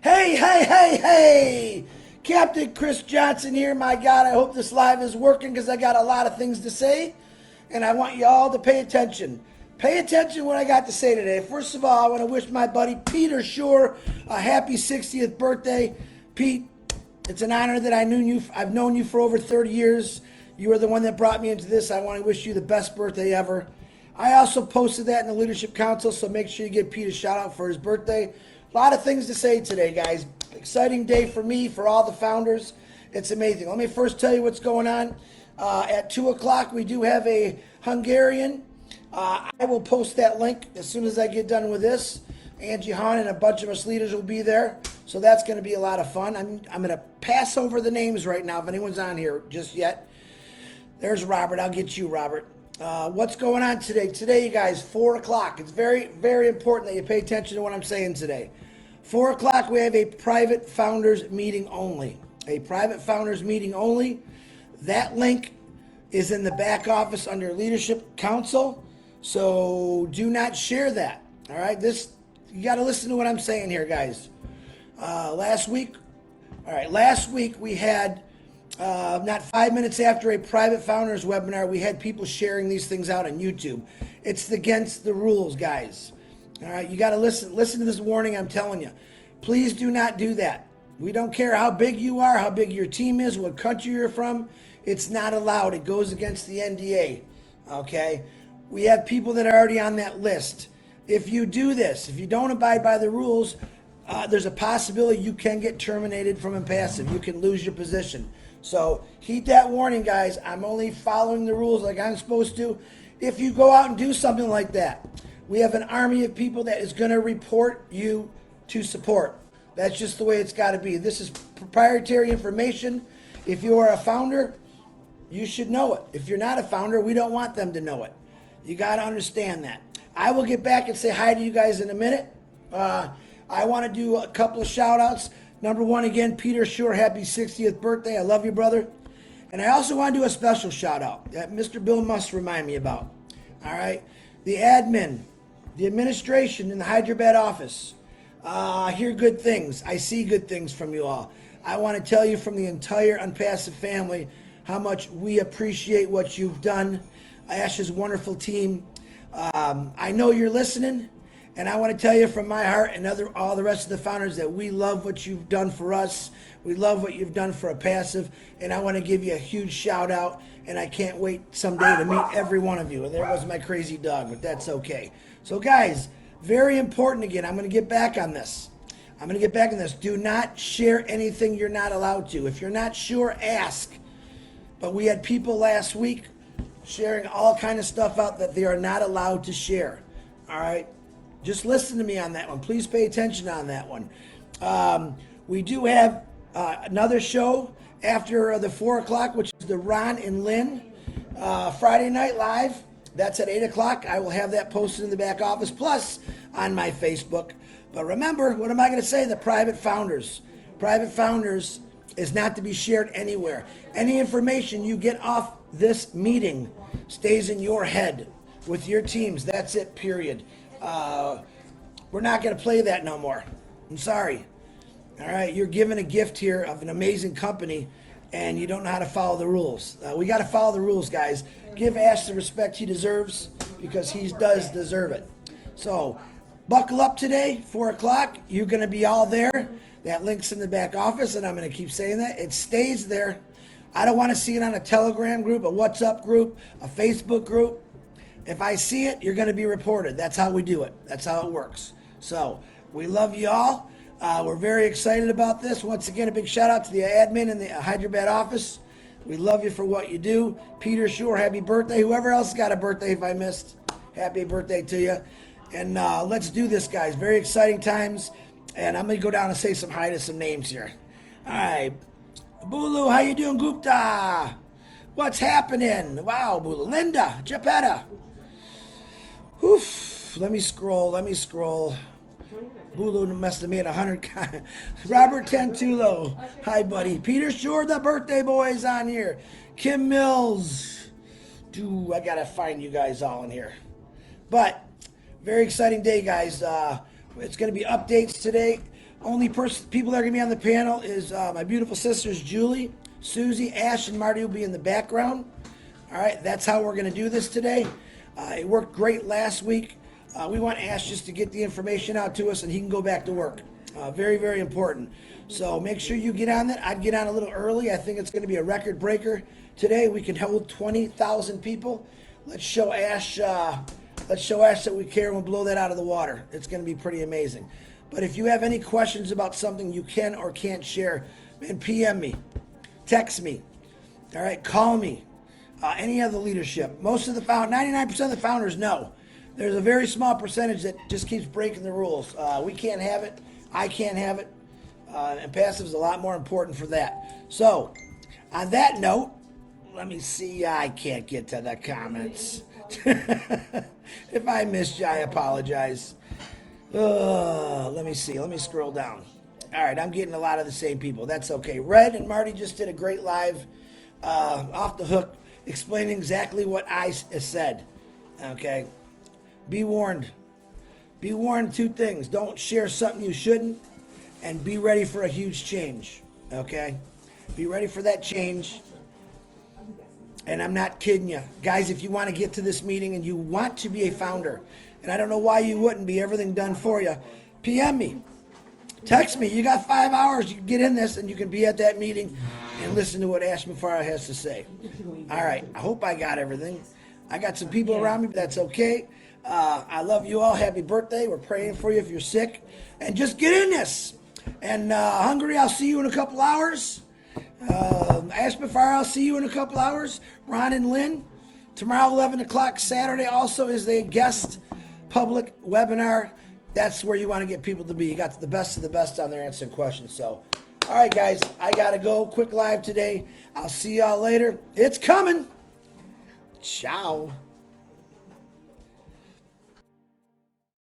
Hey, hey, hey, hey! Captain Chris Johnson here. My God, I hope this live is working because I got a lot of things to say, and I want you all to pay attention. Pay attention to what I got to say today. First of all, I want to wish my buddy Peter Shore a happy 60th birthday. Pete, it's an honor that I've known you for over 30 years. You are the one that brought me into this. I want to wish you the best birthday ever. I also posted that in the Leadership Council, so make sure you give Pete a shout out for his birthday. A lot of things to say today, guys. Exciting day for me, for all the founders. It's amazing. Let me first tell you what's going on. At 2 o'clock, we do have a Hungarian. I will post that link as soon as I get done with this. Angie Hahn and a bunch of us leaders will be there. So that's going to be a lot of fun. I'm going to pass over the names right now if anyone's on here just yet. There's Robert. I'll get you, Robert. What's going on today? Today, you guys, 4 o'clock. It's very, very important that you pay attention to what I'm saying today. 4 o'clock, we have a private founders meeting only. A private founders meeting only. That link is in the back office under Leadership Council. So do not share that. All right, you got to listen to what I'm saying here, guys. Last week we had, not 5 minutes after a private founders webinar, we had people sharing these things out on YouTube. It's against the rules, guys. All right, you got to listen to this warning I'm telling you. Please do not do that. We don't care how big you are, how big your team is, what country you're from. It's not allowed. It goes against the NDA. Okay? We have people that are already on that list. If you do this, if you don't abide by the rules, there's a possibility you can get terminated from Onpassive. You can lose your position. So heed that warning, guys. I'm only following the rules like I'm supposed to. If you go out and do something like that, we have an army of people that is going to report you to support. That's just the way it's got to be. This is proprietary information. If you are a founder, you should know it. If you're not a founder, we don't want them to know it. You got to understand that. I will get back and say hi to you guys in a minute. I want to do a couple of shout outs. Number one, again, Peter Shore, happy 60th birthday. I love you, brother. And I also want to do a special shout out that Mr. Bill must remind me about. All right. The admin, the administration in the Hyderabad office. I hear good things. I see good things from you all. I want to tell you from the entire Onpassive family how much we appreciate what you've done. Ash's wonderful team. I know you're listening, and I want to tell you from my heart and all the rest of the founders that we love what you've done for us. We love what you've done for Onpassive, and I want to give you a huge shout out, and I can't wait someday to meet every one of you. And there was my crazy dog, but that's okay. So guys, very important again. I'm going to get back on this. Do not share anything you're not allowed to. If you're not sure, ask. But we had people last week sharing all kind of stuff out that they are not allowed to share. All right? Just listen to me on that one. Please pay attention on that one. We do have another show after the 4 o'clock, which is the Ron and Lynn Friday Night Live. That's at 8 o'clock. I will have that posted in the back office, plus on my Facebook. But remember, what am I going to say? The private founders. Private founders is not to be shared anywhere. Any information you get off this meeting stays in your head with your teams. That's it, period. We're not going to play that no more. I'm sorry. All right, you're given a gift here of an amazing company, and you don't know how to follow the rules. We got to follow the rules, guys. Give Ash the respect he deserves because he does deserve it. So buckle up today, 4 o'clock. You're going to be all there. That link's in the back office, and I'm going to keep saying that. It stays there. I don't want to see it on a Telegram group, a WhatsApp group, a Facebook group. If I see it, you're going to be reported. That's how we do it. That's how it works. So we love you all. We're very excited about this. Once again, a big shout out to the admin in the Hyderabad office. We love you for what you do. Peter Shore, happy birthday. Whoever else got a birthday, if I missed, happy birthday to you. And let's do this, guys. Very exciting times. And I'm going to go down and say some hi to some names here. All right. Bulu, how you doing, Gupta? What's happening? Wow, Bulu. Linda, Geppetta. Oof. Let me scroll. Bulu must have made 100. Robert Tantulo. Hi, buddy. Peter Shore, the birthday boy, is on here. Kim Mills. I got to find you guys all in here. But very exciting day, guys. It's going to be updates today. Only people that are going to be on the panel is my beautiful sisters, Julie, Susie, Ash, and Marty will be in the background. All right, that's how we're going to do this today. It worked great last week. We want Ash just to get the information out to us and he can go back to work. Very, very important. So make sure you get on that. I'd get on a little early. I think it's going to be a record breaker today. We can hold 20,000 people. Let's show Ash that we care and we'll blow that out of the water. It's going to be pretty amazing. But if you have any questions about something you can or can't share, man, PM me, text me, all right, call me, any of the leadership. Most of the 99% of the founders know. There's a very small percentage that just keeps breaking the rules. We can't have it. I can't have it. And passive is a lot more important for that. So, on that note, let me see. I can't get to the comments. If I missed you, I apologize. Let me see. Let me scroll down. All right, I'm getting a lot of the same people. That's okay. Red and Marty just did a great live off the hook explaining exactly what I said. Okay? Be warned. Be warned, two things. Don't share something you shouldn't, and be ready for a huge change. Okay? Be ready for that change. And I'm not kidding you. Guys, if you want to get to this meeting and you want to be a founder, and I don't know why you wouldn't be, everything done for you, PM me. Text me. You got 5 hours. You can get in this and you can be at that meeting and listen to what Ash Mafara has to say. All right. I hope I got everything. I got some people around me, but that's okay. I love you all. Happy birthday. We're praying for you if you're sick. And just get in this. And Hungary, I'll see you in a couple hours. Ash Mafara, I'll see you in a couple hours. Ron and Lynn. Tomorrow, 11 o'clock. Saturday also is the guest public webinar. That's where you want to get people to be. You got the best of the best on there answering questions. So, all right, guys, I got to go. Quick live today. I'll see y'all later. It's coming. Ciao.